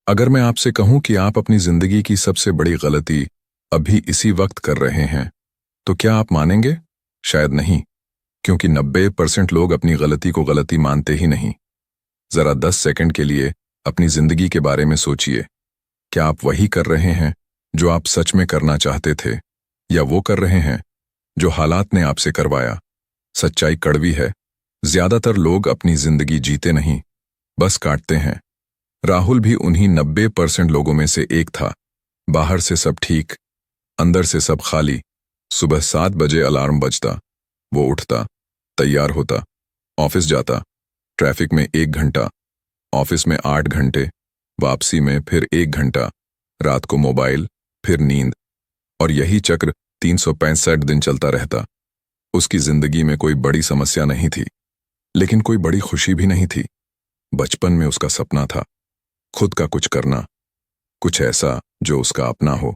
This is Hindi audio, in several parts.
अगर मैं आपसे कहूं कि आप अपनी जिंदगी की सबसे बड़ी गलती अभी इसी वक्त कर रहे हैं, तो क्या आप मानेंगे? शायद नहीं, क्योंकि 90% लोग अपनी गलती को गलती मानते ही नहीं। जरा 10 सेकंड के लिए अपनी जिंदगी के बारे में सोचिए। क्या आप वही कर रहे हैं जो आप सच में करना चाहते थे, या वो कर रहे हैं जो हालात ने आपसे करवाया? सच्चाई कड़वी है, ज्यादातर लोग अपनी जिंदगी जीते नहीं, बस काटते हैं। राहुल भी उन्हीं 90% लोगों में से एक था। बाहर से सब ठीक, अंदर से सब खाली। सुबह 7 बजे अलार्म बजता, वो उठता, तैयार होता, ऑफिस जाता। ट्रैफिक में 1 घंटा, ऑफिस में 8 घंटे, वापसी में फिर 1 घंटा, रात को मोबाइल, फिर नींद, और यही चक्र 365 दिन चलता रहता। उसकी जिंदगी में कोई बड़ी समस्या नहीं थी, लेकिन कोई बड़ी खुशी भी नहीं थी। बचपन में उसका सपना था खुद का कुछ करना, कुछ ऐसा जो उसका अपना हो।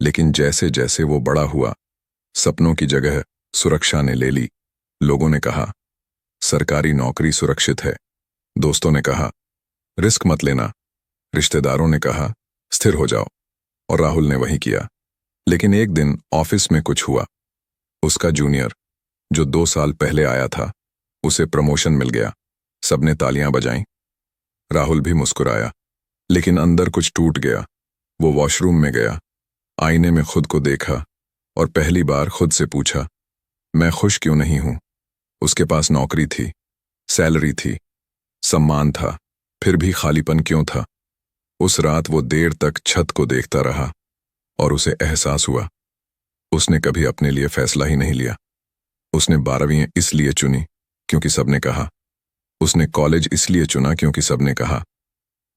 लेकिन जैसे जैसे वो बड़ा हुआ, सपनों की जगह सुरक्षा ने ले ली। लोगों ने कहा सरकारी नौकरी सुरक्षित है, दोस्तों ने कहा रिस्क मत लेना, रिश्तेदारों ने कहा स्थिर हो जाओ, और राहुल ने वही किया। लेकिन एक दिन ऑफिस में कुछ हुआ। उसका जूनियर, जो 2 साल पहले आया था, उसे प्रमोशन मिल गया। सबने तालियां बजाईं, राहुल भी मुस्कुराया, लेकिन अंदर कुछ टूट गया। वो वॉशरूम में गया, आईने में खुद को देखा और पहली बार खुद से पूछा, मैं खुश क्यों नहीं हूं? उसके पास नौकरी थी, सैलरी थी, सम्मान था, फिर भी खालीपन क्यों था? उस रात वो देर तक छत को देखता रहा और उसे एहसास हुआ उसने कभी अपने लिए फैसला ही नहीं लिया। उसने 12वीं इसलिए चुनी क्योंकि सबने कहा, उसने कॉलेज इसलिए चुना क्योंकि सबने कहा,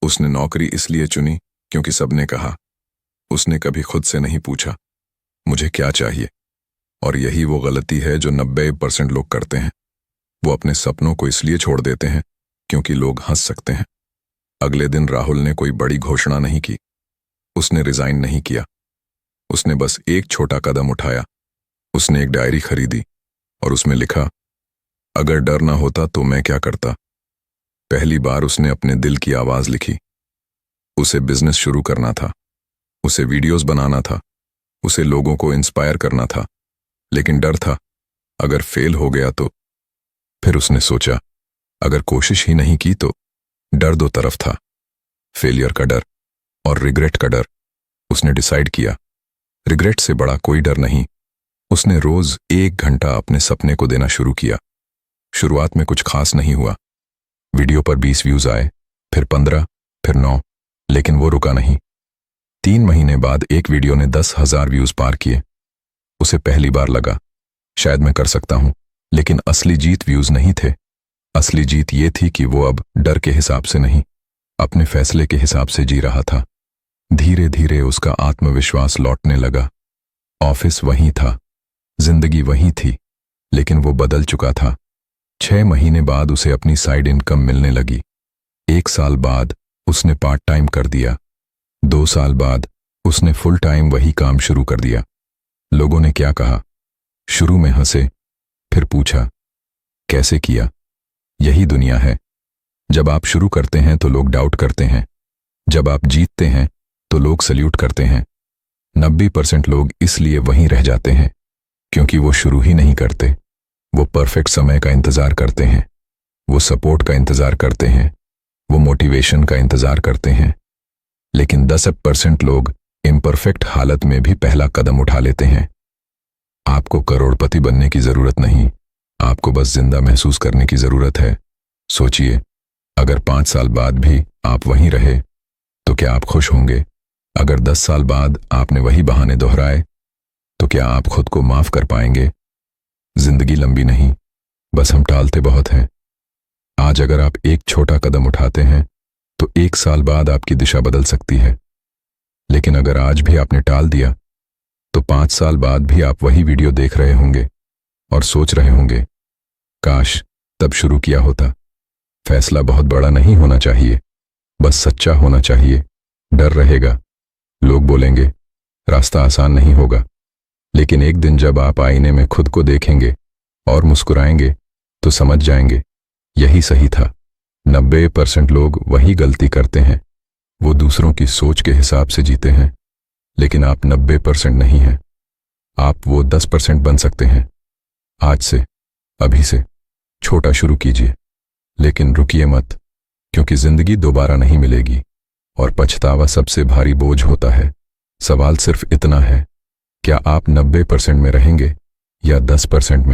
उसने नौकरी इसलिए चुनी क्योंकि सबने कहा। उसने कभी खुद से नहीं पूछा मुझे क्या चाहिए। और यही वो गलती है जो 90% लोग करते हैं। वो अपने सपनों को इसलिए छोड़ देते हैं क्योंकि लोग हंस सकते हैं। अगले दिन राहुल ने कोई बड़ी घोषणा नहीं की, उसने रिजाइन नहीं किया, उसने बस एक छोटा कदम उठाया। उसने एक डायरी खरीदी और उसमें लिखा, अगर डर ना होता तो मैं क्या करता। पहली बार उसने अपने दिल की आवाज लिखी। उसे बिजनेस शुरू करना था, उसे वीडियोस बनाना था, उसे लोगों को इंस्पायर करना था, लेकिन डर था अगर फेल हो गया तो। फिर उसने सोचा अगर कोशिश ही नहीं की तो। डर 2 तरफ था, फेलियर का डर और रिग्रेट का डर। उसने डिसाइड किया रिग्रेट से बड़ा कोई डर नहीं। उसने रोज 1 घंटा अपने सपने को देना शुरू किया। शुरुआत में कुछ खास नहीं हुआ। वीडियो पर 20 व्यूज आए, फिर 15, फिर 9, लेकिन वो रुका नहीं। 3 महीने बाद एक वीडियो ने 10,000 व्यूज पार किए। उसे पहली बार लगा शायद मैं कर सकता हूं, लेकिन असली जीत व्यूज नहीं थे। असली जीत ये थी कि वो अब डर के हिसाब से नहीं, अपने फैसले के हिसाब से जी रहा था। धीरे धीरे उसका आत्मविश्वास लौटने लगा। ऑफिस वहीं था, जिंदगी वहीं थी, लेकिन वो बदल चुका था। 6 महीने बाद उसे अपनी साइड इनकम मिलने लगी। 1 साल बाद उसने पार्ट टाइम कर दिया। 2 साल बाद उसने फुल टाइम वही काम शुरू कर दिया। लोगों ने क्या कहा? शुरू में हंसे, फिर पूछा कैसे किया? यही दुनिया है। जब आप शुरू करते हैं तो लोग डाउट करते हैं, जब आप जीतते हैं तो लोग सल्यूट करते हैं। 90% लोग इसलिए वहीं रह जाते हैं क्योंकि वो शुरू ही नहीं करते। वो परफेक्ट समय का इंतजार करते हैं, वो सपोर्ट का इंतजार करते हैं, वो मोटिवेशन का इंतजार करते हैं। लेकिन 10% लोग इम्परफेक्ट हालत में भी पहला कदम उठा लेते हैं। आपको करोड़पति बनने की जरूरत नहीं, आपको बस जिंदा महसूस करने की जरूरत है। सोचिए अगर 5 साल बाद भी आप वहीं रहे तो क्या आप खुश होंगे? अगर 10 साल बाद आपने वही बहाने दोहराए तो क्या आप खुद को माफ कर पाएंगे? जिंदगी लंबी नहीं, बस हम टालते बहुत हैं। आज अगर आप एक छोटा कदम उठाते हैं तो 1 साल बाद आपकी दिशा बदल सकती है। लेकिन अगर आज भी आपने टाल दिया तो 5 साल बाद भी आप वही वीडियो देख रहे होंगे और सोच रहे होंगे काश तब शुरू किया होता। फैसला बहुत बड़ा नहीं होना चाहिए, बस सच्चा होना चाहिए। डर रहेगा, लोग बोलेंगे रास्ता आसान नहीं होगा, लेकिन एक दिन जब आप आईने में खुद को देखेंगे और मुस्कुराएंगे तो समझ जाएंगे यही सही था। 90% लोग वही गलती करते हैं वो दूसरों की सोच के हिसाब से जीते हैं, लेकिन आप 90% नहीं हैं। आप वो 10% बन सकते हैं। आज से, अभी से छोटा शुरू कीजिए, लेकिन रुकिए मत, क्योंकि जिंदगी दोबारा नहीं मिलेगी और पछतावा सबसे भारी बोझ होता है। सवाल सिर्फ इतना है, क्या आप 90% में रहेंगे या 10% में?